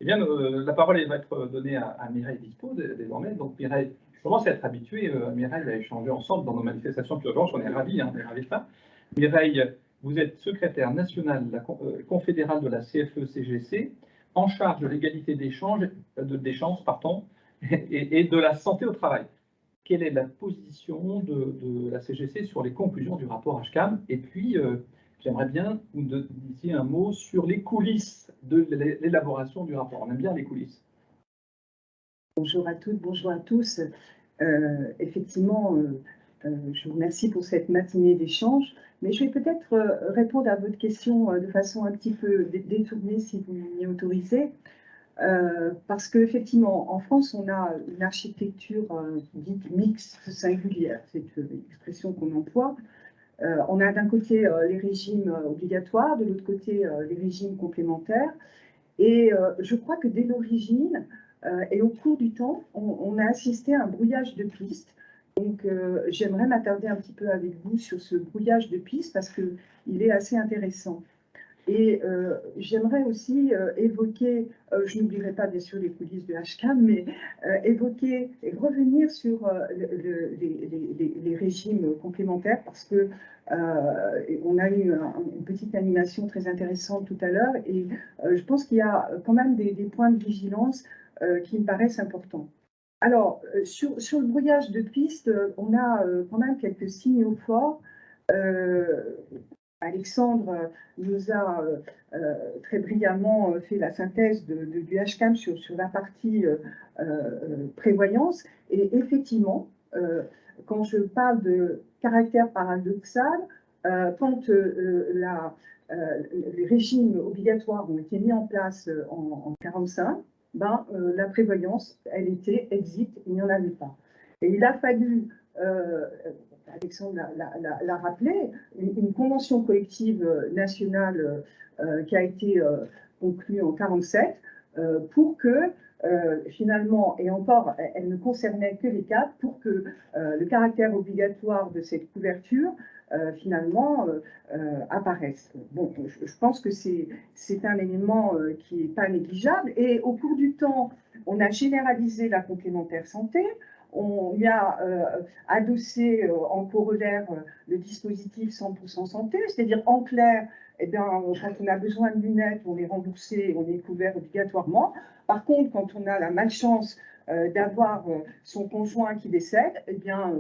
bien, la parole va être donnée à Mireille Dispo désormais. Donc Mireille, je commence à être habitué, Mireille, à échanger ensemble dans nos manifestations d'urgence. On est ravis, hein, on est ravis de ça. Mireille, vous êtes secrétaire nationale confédérale de la CFE-CGC, en charge de l'égalité des chances, et de la santé au travail. Quelle est la position de la CGC sur les conclusions du rapport HCAM? Et puis, j'aimerais bien que vous disiez un mot sur les coulisses de l'élaboration du rapport. On aime bien les coulisses. Bonjour à toutes, bonjour à tous. Effectivement, je vous remercie pour cette matinée d'échange, mais je vais peut-être répondre à votre question de façon un petit peu détournée, si vous m'y autorisez. Parce qu'effectivement, en France, on a une architecture dite mixte singulière, c'est l'expression qu'on emploie. On a d'un côté les régimes obligatoires, de l'autre côté les régimes complémentaires. Et je crois que dès l'origine et au cours du temps, on a assisté à un brouillage de pistes. Donc j'aimerais m'attarder un petit peu avec vous sur ce brouillage de pistes parce qu'il est assez intéressant. Et j'aimerais aussi évoquer, je n'oublierai pas bien sûr les coulisses de HCAM, mais évoquer et revenir sur les régimes complémentaires parce que on a eu une petite animation très intéressante tout à l'heure et je pense qu'il y a quand même des points de vigilance qui me paraissent importants. Alors, sur le brouillage de pistes, on a quand même quelques signaux forts. Alexandre nous a très brillamment fait la synthèse du HCAM sur la partie prévoyance. Et effectivement, quand je parle de caractère paradoxal, quand les régimes obligatoires ont été mis en place en 1945, la prévoyance, elle était exit, il n'y en avait pas. Et il a fallu Alexandre l'a rappelé, une convention collective nationale qui a été conclue en 1947 pour que finalement, et encore, elle ne concernait que les cadres, pour que le caractère obligatoire de cette couverture finalement apparaisse. Bon, je pense que c'est un élément qui n'est pas négligeable et au cours du temps, on a généralisé la complémentaire santé. On y a adossé en corollaire le dispositif 100% santé, c'est-à-dire en clair, eh bien, quand on a besoin de lunettes, on est remboursé, on est couvert obligatoirement. Par contre, quand on a la malchance d'avoir son conjoint qui décède, eh bien,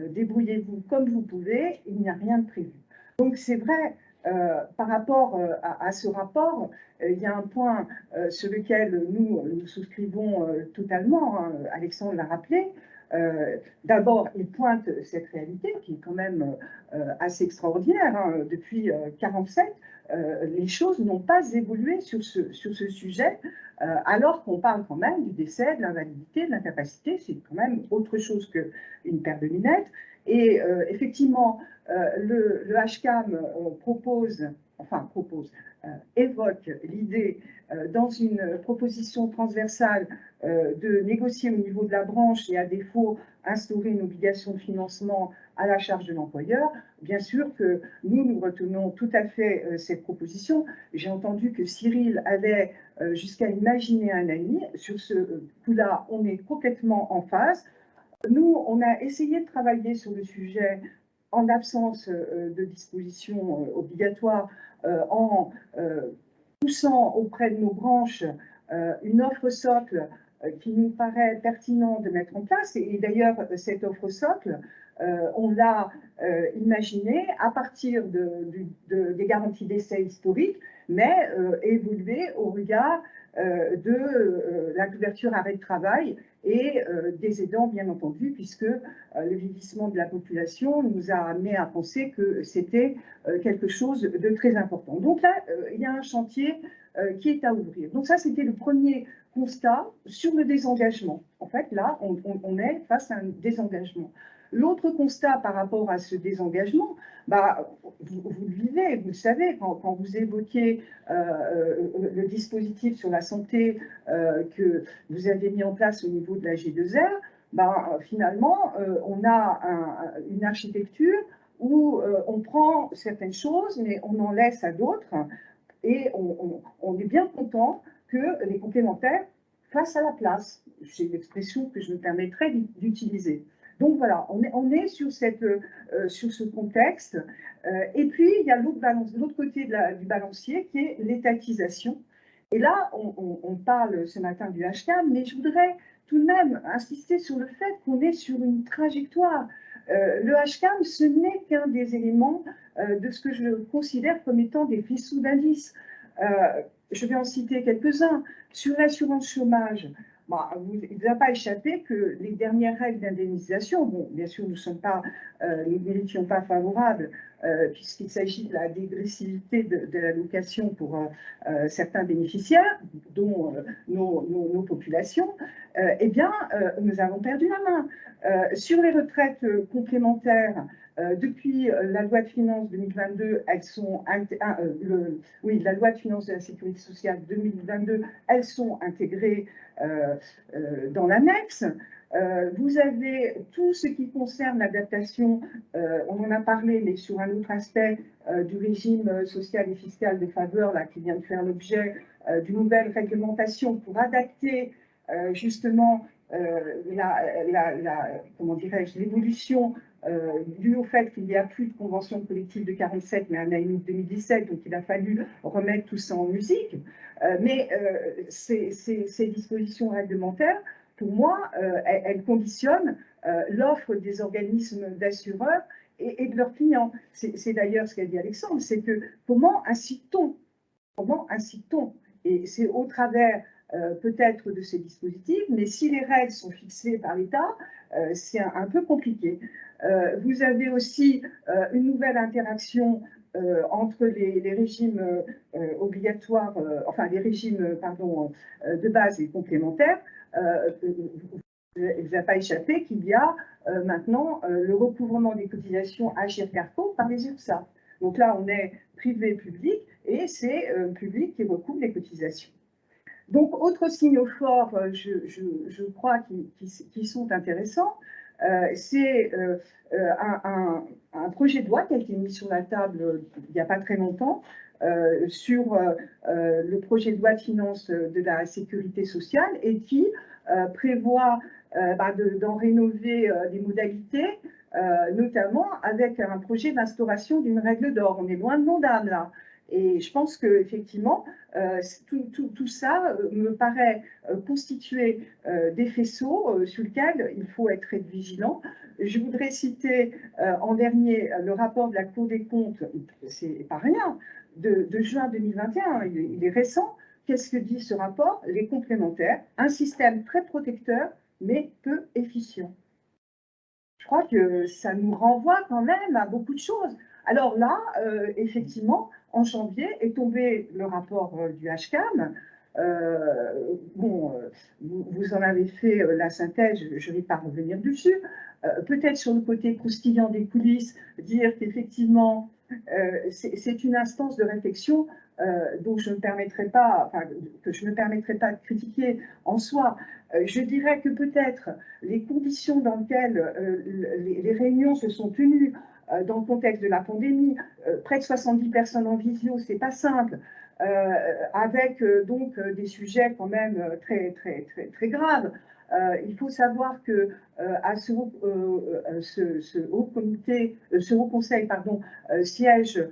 débrouillez-vous comme vous pouvez, il n'y a rien de prévu. Donc c'est vrai, par rapport à ce rapport, il y a un point sur lequel nous souscrivons totalement, hein, Alexandre l'a rappelé. D'abord, il pointe cette réalité qui est quand même assez extraordinaire. Hein. Depuis 1947, les choses n'ont pas évolué sur ce sujet, alors qu'on parle quand même du décès, de l'invalidité, de l'incapacité. C'est quand même autre chose qu'une paire de lunettes. Et effectivement, le HCAM évoque l'idée dans une proposition transversale de négocier au niveau de la branche et à défaut instaurer une obligation de financement à la charge de l'employeur. Bien sûr que nous retenons tout à fait cette proposition. J'ai entendu que Cyril allait jusqu'à imaginer un ami. Sur ce coup-là, on est complètement en phase. Nous, on a essayé de travailler sur le sujet en absence de dispositions obligatoires, en poussant auprès de nos branches une offre socle qui nous paraît pertinent de mettre en place. Et d'ailleurs, cette offre socle, on l'a imaginée à partir des garanties d'essai historiques, mais évoluée au regard de la couverture arrêt de travail et des aidants, bien entendu, puisque le vieillissement de la population nous a amené à penser que c'était quelque chose de très important. Donc là, il y a un chantier qui est à ouvrir. Donc ça, c'était le premier constat sur le désengagement. En fait, là, on est face à un désengagement. L'autre constat par rapport à ce désengagement, vous le vivez, vous le savez, quand vous évoquez le dispositif sur la santé que vous avez mis en place au niveau de la G2R, finalement, on a une architecture où on prend certaines choses, mais on en laisse à d'autres. Et on est bien content que les complémentaires fassent à la place. C'est l'expression que je me permettrai d'utiliser. Donc voilà, on est sur ce contexte. Et puis, il y a l'autre côté du balancier qui est l'étatisation. Et là, on parle ce matin du HCAM, mais je voudrais tout de même insister sur le fait qu'on est sur une trajectoire. Le HCAM, ce n'est qu'un des éléments de ce que je considère comme étant des faisceaux d'indices. Je vais en citer quelques-uns. Sur l'assurance chômage, il ne vous a pas échappé que les dernières règles d'indemnisation, bon, bien sûr, nous n'étions pas favorables, puisqu'il s'agit de la dégressivité de l'allocation pour certains bénéficiaires, dont nos populations, eh bien, nous avons perdu la main. Sur les retraites complémentaires, depuis la loi de finances 2022, la loi de finances de la sécurité sociale 2022, elles sont intégrées dans l'annexe. Vous avez tout ce qui concerne l'adaptation, on en a parlé, mais sur un autre aspect du régime social et fiscal de faveur, là, qui vient de faire l'objet d'une nouvelle réglementation pour adapter justement l'évolution dû au fait qu'il n'y a plus de convention collective de 47, mais un ANI de 2017, donc il a fallu remettre tout ça en musique. Mais ces dispositions réglementaires, pour moi, elles conditionnent l'offre des organismes d'assureurs et de leurs clients. C'est d'ailleurs ce qu'a dit Alexandre, c'est que comment incite-t-on? Et c'est au travers peut-être de ces dispositifs, mais si les règles sont fixées par l'État, c'est un peu compliqué. Vous avez aussi une nouvelle interaction entre les régimes obligatoires, enfin les régimes de base et complémentaires. Il ne vous a pas échappé qu'il y a maintenant le recouvrement des cotisations Agirc-Arrco par les URSSAF. Donc là, on est privé-public et c'est public qui recouvre les cotisations. Donc, autres signaux forts, je crois, qui sont intéressants, c'est un projet de loi qui a été mis sur la table il n'y a pas très longtemps sur le projet de loi de finances de la sécurité sociale et qui prévoit d'en rénover les modalités, notamment avec un projet d'instauration d'une règle d'or. On est loin de l'ONDAM là. Et je pense qu'effectivement, tout ça me paraît constituer des faisceaux sur lesquels il faut être très vigilant. Je voudrais citer en dernier le rapport de la Cour des comptes, c'est pas rien, de juin 2021, il est récent. Qu'est-ce que dit ce rapport? Les complémentaires, un système très protecteur, mais peu efficient. Je crois que ça nous renvoie quand même à beaucoup de choses. Alors là, effectivement, en janvier est tombé le rapport du HCAM. Vous en avez fait la synthèse, je ne vais pas revenir dessus. Peut-être sur le côté croustillant des coulisses, dire qu'effectivement, c'est une instance de réflexion dont je ne permettrai pas, que je ne permettrai pas de critiquer en soi. Je dirais que peut-être les conditions dans lesquelles les réunions se sont tenues dans le contexte de la pandémie, près de 70 personnes en visio, c'est pas simple, avec donc des sujets quand même très graves. Il faut savoir que à ce haut conseil siègent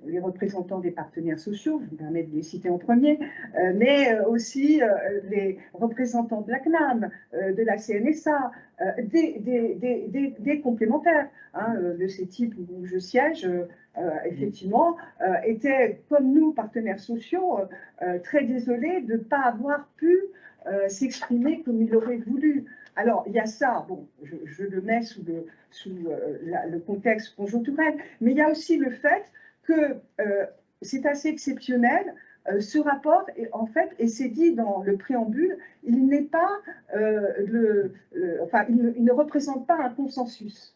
les représentants des partenaires sociaux, je me permets de les citer en premier, mais aussi les représentants de la CNAM, de la CNSA, des complémentaires de ces types où je siège. Effectivement, étaient, comme nous, partenaires sociaux, très désolés de ne pas avoir pu s'exprimer comme il aurait voulu. Alors, il y a ça, je le mets sous le contexte conjoncturel, mais il y a aussi le fait que c'est assez exceptionnel. Ce rapport, en fait, et c'est dit dans le préambule, il n'est pas, il ne représente pas un consensus.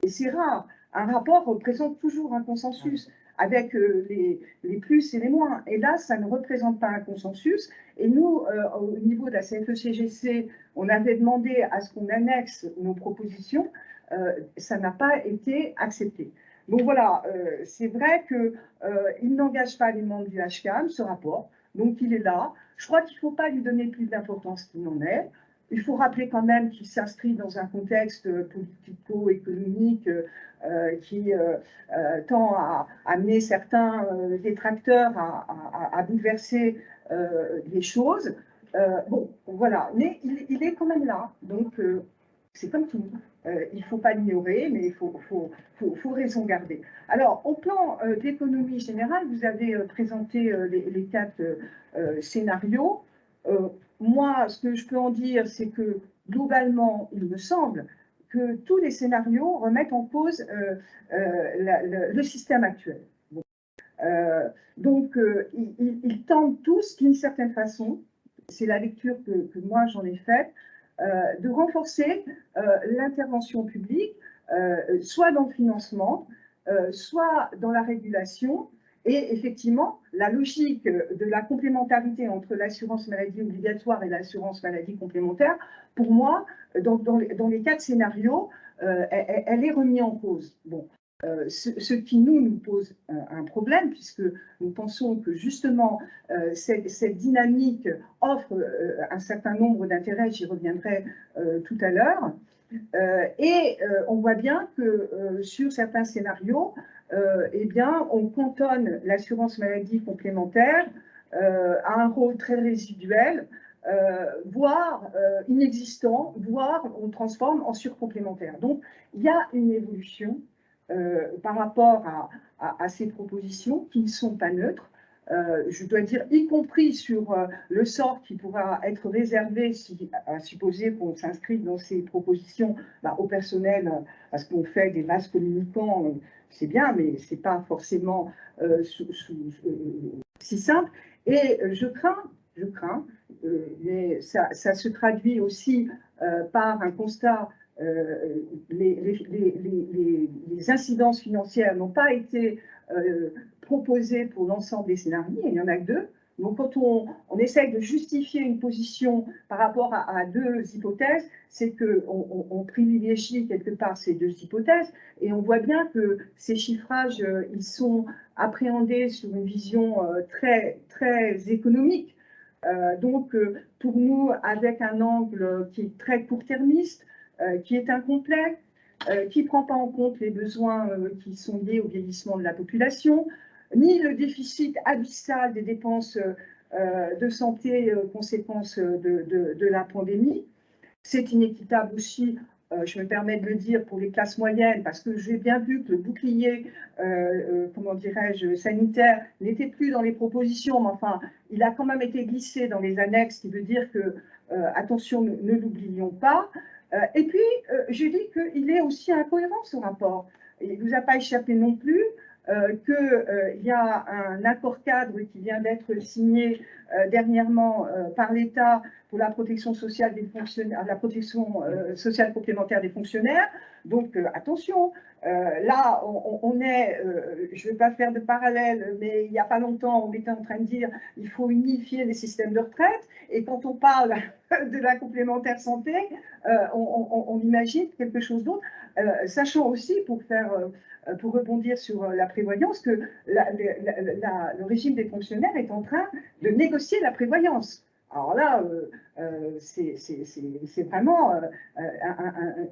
Et c'est rare. Un rapport représente toujours un consensus avec les plus et les moins. Et là, ça ne représente pas un consensus. Et nous, au niveau de la CFE-CGC, on avait demandé à ce qu'on annexe nos propositions. Ça n'a pas été accepté. Donc voilà, c'est vrai qu'il n'engage pas les membres du HCAM, ce rapport. Donc il est là. Je crois qu'il ne faut pas lui donner plus d'importance qu'il n'en est. Il faut rappeler quand même qu'il s'inscrit dans un contexte politico-économique qui tend à amener certains détracteurs à bouleverser les choses. Bon, voilà, mais il est quand même là, donc c'est comme tout. Il ne faut pas l'ignorer, mais il faut raison garder. Alors, au plan d'économie générale, vous avez présenté les 4 scénarios. Moi, ce que je peux en dire, c'est que globalement, il me semble que tous les scénarios remettent en cause le système actuel. Bon. Donc, ils tentent tous, d'une certaine façon, c'est la lecture que moi j'en ai faite, de renforcer l'intervention publique, soit dans le financement, soit dans la régulation. Et effectivement, la logique de la complémentarité entre l'assurance maladie obligatoire et l'assurance maladie complémentaire, pour moi, dans les 4 scénarios, elle est remise en cause. Bon. Ce qui nous pose un problème, puisque nous pensons que justement cette dynamique offre un certain nombre d'intérêts, j'y reviendrai tout à l'heure, et on voit bien que sur certains scénarios, eh bien, on cantonne l'assurance maladie complémentaire à un rôle très résiduel, voire inexistant, voire on transforme en surcomplémentaire. Donc, il y a une évolution par rapport à ces propositions qui ne sont pas neutres. Je dois dire, y compris sur le sort qui pourra être réservé, à supposer qu'on s'inscrive dans ces propositions au personnel, parce qu'on fait des vases communicants, c'est bien, mais ce n'est pas forcément si simple. Et je crains, mais ça se traduit aussi par un constat. Les incidences financières n'ont pas été proposées pour l'ensemble des scénarios, il n'y en a que 2. Donc, quand on essaye de justifier une position par rapport à 2 hypothèses, c'est qu'on privilégie quelque part ces 2 hypothèses, et on voit bien que ces chiffrages, ils sont appréhendés sur une vision très, très économique. Donc, pour nous, avec un angle qui est très court-termiste, qui est incomplet, qui ne prend pas en compte les besoins qui sont liés au vieillissement de la population, ni le déficit abyssal des dépenses de santé conséquence de la pandémie. C'est inéquitable aussi, je me permets de le dire, pour les classes moyennes, parce que j'ai bien vu que le bouclier, comment dirais-je, sanitaire n'était plus dans les propositions, mais enfin, il a quand même été glissé dans les annexes, ce qui veut dire que, attention, ne l'oublions pas. Et puis, je dis qu'il est aussi incohérent, ce rapport. Il ne vous a pas échappé non plus qu'il y a un accord cadre qui vient d'être signé dernièrement par l'État pour la protection sociale des fonctionnaires, la protection sociale complémentaire des fonctionnaires. Donc, attention, là, on est, je ne vais pas faire de parallèle, mais il n'y a pas longtemps, on était en train de dire qu'il faut unifier les systèmes de retraite. Et quand on parle de la complémentaire santé, on imagine quelque chose d'autre, sachant aussi, pour rebondir sur la prévoyance, que le régime des fonctionnaires est en train de négocier la prévoyance. Alors là, c'est vraiment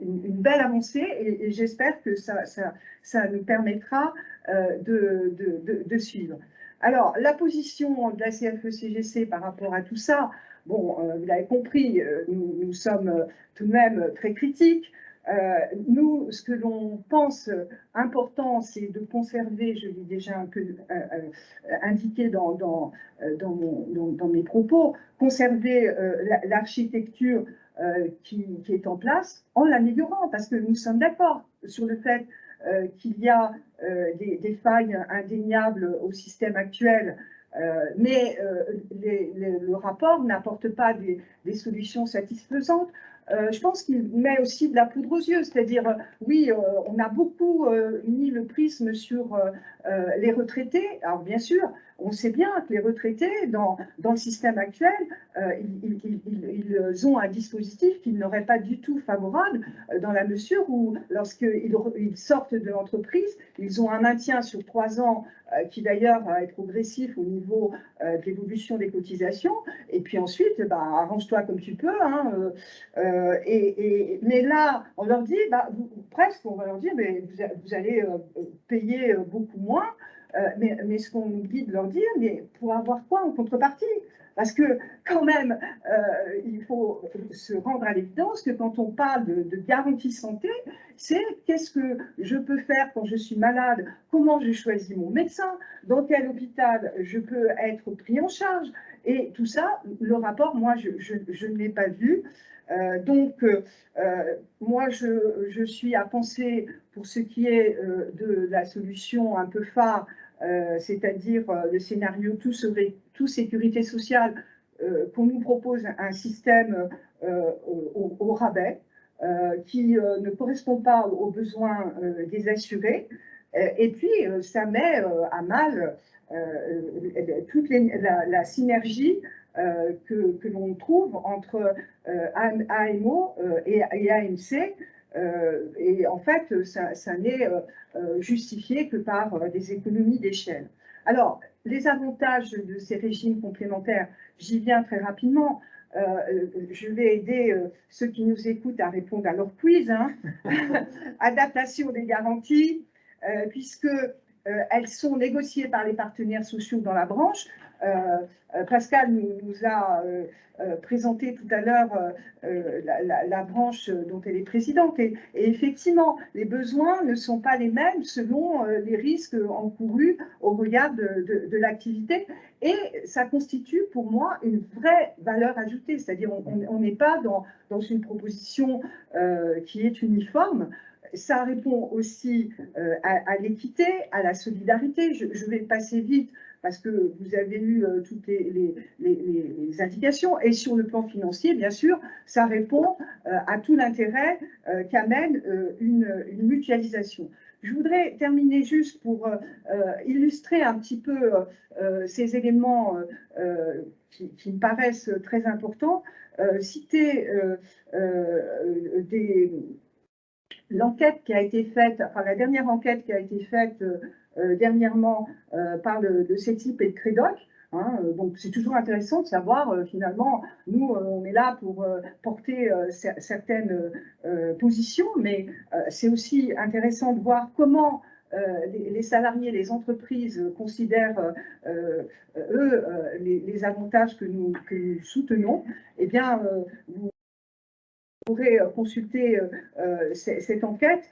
une belle avancée, et j'espère que ça nous permettra de suivre. Alors, la position de la CFE-CGC par rapport à tout ça, bon, vous l'avez compris, nous sommes tout de même très critiques. Nous, ce que l'on pense important, c'est de conserver, je l'ai déjà un peu indiqué dans mes propos, conserver l'architecture qui est en place en l'améliorant, parce que nous sommes d'accord sur le fait qu'il y a des failles indéniables au système actuel, mais le rapport n'apporte pas des solutions satisfaisantes. je pense qu'il met aussi de la poudre aux yeux, c'est-à-dire, oui, on a beaucoup mis le prisme sur les retraités. Alors bien sûr, on sait bien que les retraités, dans le système actuel, ils ont un dispositif qui ne leur pas du tout favorable, dans la mesure où, lorsqu'ils sortent de l'entreprise, ils ont un maintien sur 3 ans qui d'ailleurs est progressif au niveau de l'évolution des cotisations. Et puis ensuite, bah, arrange-toi comme tu peux. Hein, mais là, on leur dit, bah, presque, on va leur dire, mais vous allez payer beaucoup moins. Mais ce qu'on oublie de leur dire, mais pour avoir quoi en contrepartie? Parce que quand même, il faut se rendre à l'évidence que quand on parle de garantie santé, c'est qu'est-ce que je peux faire quand je suis malade, comment je choisis mon médecin, dans quel hôpital je peux être pris en charge. Et tout ça, le rapport, moi, je ne l'ai pas vu. Moi, je suis à penser pour ce qui est de la solution un peu phare, c'est-à-dire le scénario tout sécurité sociale, qu'on nous propose un système au rabais, qui ne correspond pas aux besoins des assurés. Et puis, ça met à mal toute la synergie que l'on trouve entre AMO et AMC. Et en fait, ça n'est justifié que par des économies d'échelle. Alors, les avantages de ces régimes complémentaires, j'y viens très rapidement. Je vais aider ceux qui nous écoutent à répondre à leur quiz. Hein. Adaptation des garanties, puisque elles sont négociées par les partenaires sociaux dans la branche. Pascal nous a présenté tout à l'heure la branche dont elle est présidente. Et effectivement, les besoins ne sont pas les mêmes selon les risques encourus au regard de l'activité. Et ça constitue pour moi une vraie valeur ajoutée. C'est-à-dire on n'est pas dans une proposition qui est uniforme. Ça répond aussi à l'équité, à la solidarité. Je vais passer vite parce que vous avez eu toutes les indications. Et sur le plan financier, bien sûr, ça répond à tout l'intérêt qu'amène une mutualisation. Je voudrais terminer juste pour illustrer un petit peu ces éléments qui me paraissent très importants. Citer l'enquête qui a été faite, enfin la dernière enquête qui a été faite dernièrement par le CETIP et le CREDOC. Hein, donc c'est toujours intéressant de savoir finalement, nous on est là pour porter certaines positions, mais c'est aussi intéressant de voir comment les salariés, les entreprises considèrent eux les avantages que nous soutenons. Eh bien, vous pourrez consulter cette enquête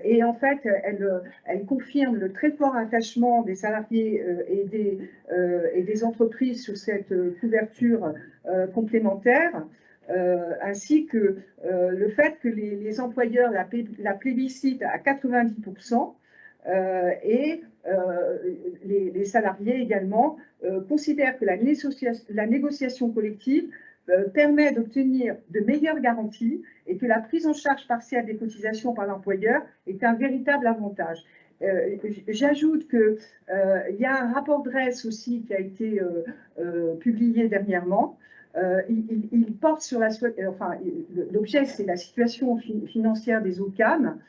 et en fait elle confirme le très fort attachement des salariés et des entreprises sur cette couverture complémentaire, ainsi que le fait que les employeurs la plébiscitent à 90%, et les salariés également considèrent que la négociation collective permet d'obtenir de meilleures garanties et que la prise en charge partielle des cotisations par l'employeur est un véritable avantage. J'ajoute qu'il y a un rapport DRESS aussi qui a été publié dernièrement. Il porte sur l'objet, c'est la situation financière des OCAM.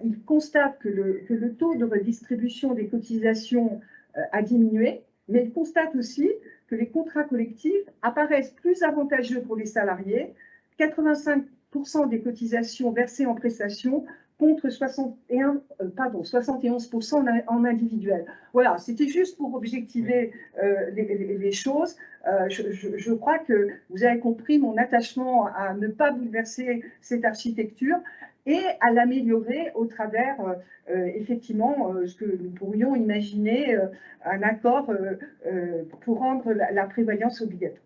Il constate que le taux de redistribution des cotisations a diminué, mais il constate aussi que les contrats collectifs apparaissent plus avantageux pour les salariés, 85% des cotisations versées en prestations contre 71% en individuel. Voilà, c'était juste pour objectiver les choses. Je crois que vous avez compris mon attachement à ne pas bouleverser cette architecture et à l'améliorer au travers, effectivement, ce que nous pourrions imaginer, un accord pour rendre la prévoyance obligatoire.